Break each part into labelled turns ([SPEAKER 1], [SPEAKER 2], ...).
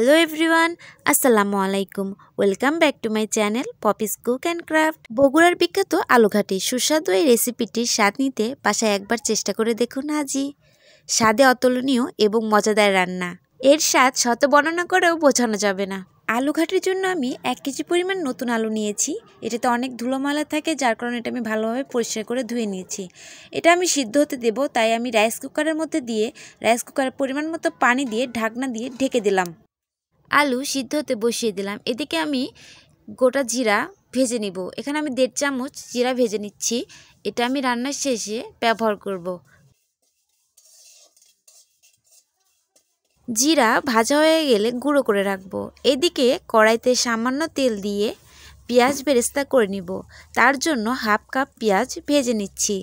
[SPEAKER 1] Hello everyone, আসসালামু আলাইকুম। Welcome back to my channel Poppy's cook and craft. বগুড়ার বিখ্যাত আলুঘাটি সুস্বাদু এই রেসিপিটির স্বাদ নিতে বাসায় একবার চেষ্টা করে দেখুন আজই। স্বাদে অতুলনীয় এবং মজাদার রান্না, এর স্বাদ শত বর্ণনা করেও বোঝানো যাবে না। আলু ঘাটির জন্য আমি 1 কেজি পরিমাণ নতুন আলু নিয়েছি। এটাতে অনেক ধুলোমালা থাকে, যার কারণে এটা আমি ভালোভাবে পরিষ্কার করে ধুয়ে নিয়েছি। এটা আমি সিদ্ধ হতে দেব, তাই আমি রাইস কুকারের মধ্যে দিয়ে রাইস কুকারের পরিমাণ মতো পানি দিয়ে ঢাকনা দিয়ে ঢেকে দিলাম। আলু সিদ্ধ হতে বসিয়ে দিলাম। এদিকে আমি গোটা জিরা ভেজে নিব। এখানে আমি 1.5 চামচ জিরা ভেজে নিচ্ছি। এটা আমি রান্নার শেষে ব্যবহার করব। জিরা ভাজা হয়ে গেলে গুঁড়ো করে রাখবো। এদিকে কড়াইতে সামান্য তেল দিয়ে পেঁয়াজ বেরেস্তা করে নিব। তার জন্য 1/2 কাপ পেঁয়াজ ভেজে নিচ্ছি।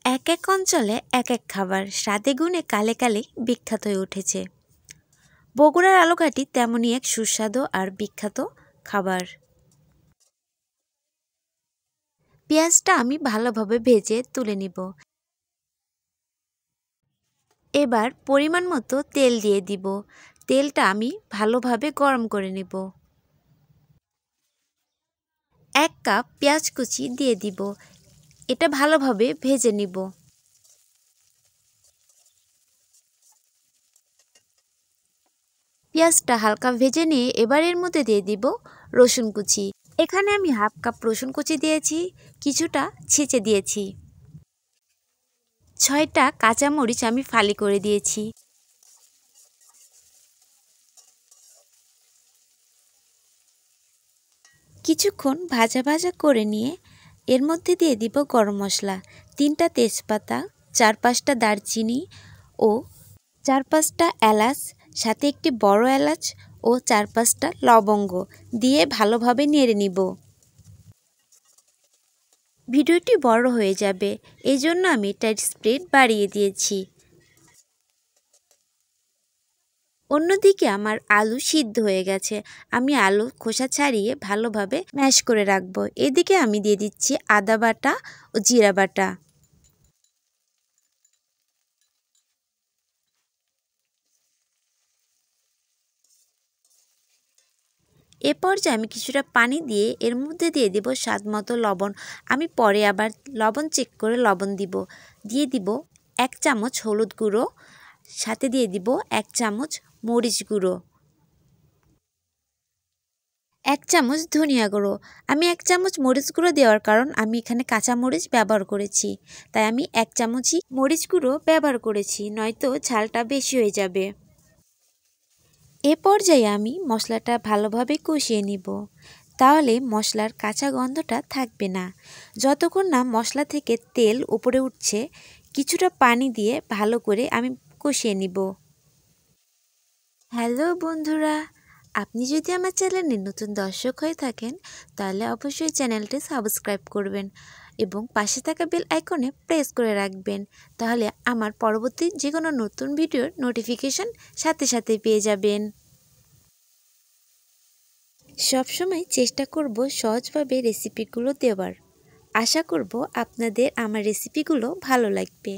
[SPEAKER 1] এক এক অঞ্চলে এক এক খাবার স্বাদে গুণে কালে কালে বিখ্যাত হয়ে উঠেছে। বগুড়ার আলুঘাটি তেমনই এক সুস্বাদু আর বিখ্যাত খাবার। পেঁয়াজটা আমি ভালোভাবে ভেজে তুলে নিব। এবার পরিমাণ মতো তেল দিয়ে দিব। তেলটা আমি ভালোভাবে গরম করে নিব। 1 কাপ পেঁয়াজ কুচি দিয়ে দিব। এটা ভালোভাবে ভেজে নিব। পেঁয়াজটা হালকা ভেজে নিয়ে এবার এর মধ্যে দিয়ে দিব রসুন কুচি। এখানে আমি 1/2 কাপ রসুন কুচি দিয়েছি, কিছুটা ছেঁচে দিয়েছি। 6টা কাঁচামরিচ আমি ফালি করে দিয়েছি। কিছুক্ষণ ভাজা ভাজা করে নিয়ে এর মধ্যে দিয়ে দিব গরম মশলা, 3টা তেজপাতা, 4-5টা দারচিনি ও 4-5টা এলাচ, সাথে একটি বড় এলাচ ও 4-5টা লবঙ্গ দিয়ে ভালোভাবে নেড়ে নিব। ভিডিওটি বড় হয়ে যাবে, এই জন্য আমি এটার স্পিড বাড়িয়ে দিয়েছি। অন্যদিকে আমার আলু সিদ্ধ হয়ে গেছে। আমি আলু খোসা ছাড়িয়ে ভালোভাবে ম্যাশ করে রাখবো। এদিকে আমি দিয়ে দিচ্ছি আদা বাটা ও জিরা বাটা। এ পর্যায়ে আমি কিছুটা পানি দিয়ে এর মধ্যে দিয়ে দিব স্বাদ মতো লবণ। আমি পরে আবার লবণ চেক করে লবণ দিব। দিয়ে দিব 1 চামচ হলুদ গুঁড়ো, সাথে দিয়ে দিব 1 চামচ মরিচ গুঁড়ো, 1 চামচ ধনিয়া গুঁড়ো। আমি 1 চামচ মরিচ গুঁড়ো দেওয়ার কারণ আমি এখানে কাঁচা মরিচ ব্যবহার করেছি, তাই আমি 1 চামচই মরিচ গুঁড়ো ব্যবহার করেছি, নয়তো ঝালটা বেশি হয়ে যাবে। এ পর্যায়ে আমি মশলাটা ভালোভাবে কষিয়ে নিব, তাহলে মশলার কাঁচা গন্ধটা থাকবে না। যতক্ষণ না মশলা থেকে তেল উপরে উঠছে, কিছুটা পানি দিয়ে ভালো করে আমি কষিয়ে নিব। হ্যালো বন্ধুরা, আপনি যদি আমার চ্যানেলে নতুন দর্শক হয়ে থাকেন তাহলে অবশ্যই চ্যানেলটি সাবস্ক্রাইব করবেন এবং পাশে থাকা বেল আইকনে প্রেস করে রাখবেন, তাহলে আমার পরবর্তী যে কোনো নতুন ভিডিওর নোটিফিকেশন সাথে সাথে পেয়ে যাবেন। সবসময় চেষ্টা করব সহজভাবে রেসিপিগুলো দেওয়ার। আশা করব আপনাদের আমার রেসিপিগুলো ভালো লাগবে।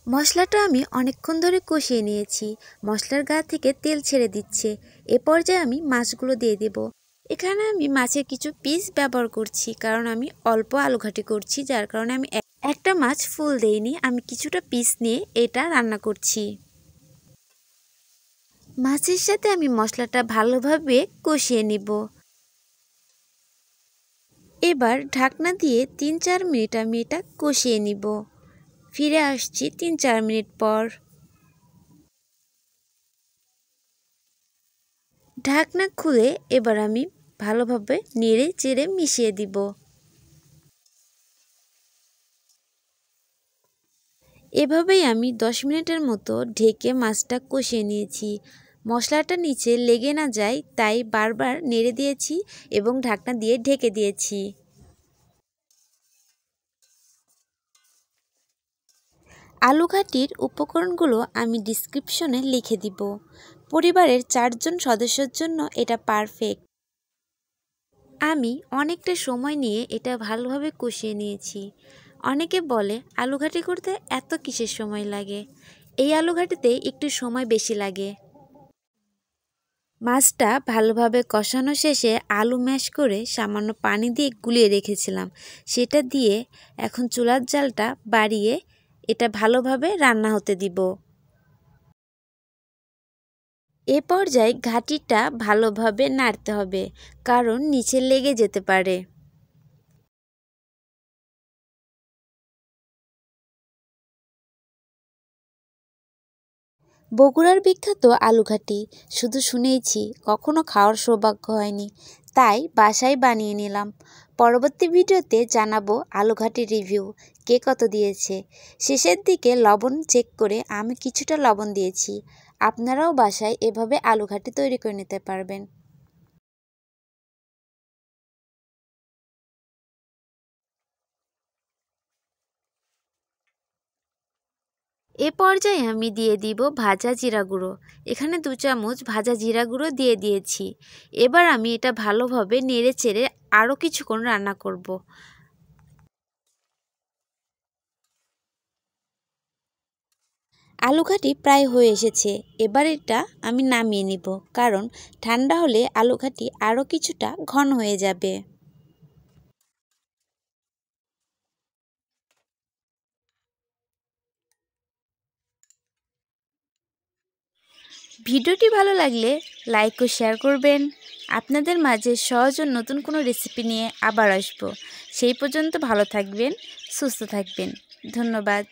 [SPEAKER 1] মশলাটা আমি অনেকক্ষণ ধরে কষিয়ে নিয়েছি। মশলার গা থেকে তেল ছেড়ে দিচ্ছে। এ পর্যায়ে আমি মাছগুলো দিয়ে দেব। এখানে আমি মাছের কিছু পিস ব্যবহার করছি, কারণ আমি অল্প আলুঘাটি করছি, যার কারণে আমি একটা মাছ ফুল দেইনি। আমি কিছুটা পিস নিয়ে এটা রান্না করছি। মাছের সাথে আমি মশলাটা ভালোভাবে কষিয়ে নিব। এবার ঢাকনা দিয়ে 3-4 মিনিট আমি এটা কষিয়ে নিব। ফিরে আসছি 3-4 মিনিট পর। ঢাকনা খুলে এবার আমি ভালোভাবে নেড়ে চেড়ে মিশিয়ে দিব। এভাবেই আমি 10 মিনিটের মতো ঢেকে মাছটা কষিয়ে নিয়েছি। মশলাটা নিচে লেগে না যায় তাই বারবার নেড়ে দিয়েছি এবং ঢাকনা দিয়ে ঢেকে দিয়েছি। আলুঘাটির উপকরণগুলো আমি ডিসক্রিপশনে লিখে দিব। পরিবারের 4 জন সদস্যের জন্য এটা পারফেক্ট। আমি অনেকটা সময় নিয়ে এটা ভালোভাবে কষিয়ে নিয়েছি। অনেকে বলে আলুঘাটি করতে এত কিসের সময় লাগে। এই আলু ঘাটিতে একটু সময় বেশি লাগে। মাছটা ভালোভাবে কষানো শেষে আলু ম্যাশ করে সামান্য পানি দিয়ে গুলিয়ে রেখেছিলাম, সেটা দিয়ে এখন চুলার জালটা বাড়িয়ে এটা ভালোভাবে রান্না হতে দিব। এ পর্যায়ে ঘাটিটা ভালোভাবে নাড়তে হবে, কারণ নিচে লেগে যেতে পারে। বগুড়ার বিখ্যাত আলুঘাটি শুধু শুনেইছি, কখনো খাওয়ার সৌভাগ্য হয়নি, তাই বাসায় বানিয়ে নিলাম। পরবর্তী ভিডিওতে জানাবো আলুঘাটির রিভিউ, কে কত দিয়েছে। শেষের দিকে লবণ চেক করে আমি কিছুটা লবণ দিয়েছি। আপনারাও বাসায় এভাবে আলুঘাটি তৈরি করে নিতে পারবেন। এ পর্যায়ে আমি দিয়ে দিব ভাজা জিরা গুঁড়ো। এখানে 2 চামচ ভাজা জিরা গুঁড়ো দিয়ে দিয়েছি। এবার আমি এটা ভালোভাবে নেড়ে চেড়ে আরও কিছুক্ষণ রান্না করব। আলুঘাটি প্রায় হয়ে এসেছে। এবার এটা আমি নামিয়ে নিব, কারণ ঠান্ডা হলে আলুঘাটি আরও কিছুটা ঘন হয়ে যাবে। ভিডিওটি ভালো লাগলে লাইক ও শেয়ার করবেন। আপনাদের মাঝে সহজ ও নতুন কোনো রেসিপি নিয়ে আবার আসব। সেই পর্যন্ত ভালো থাকবেন, সুস্থ থাকবেন। ধন্যবাদ।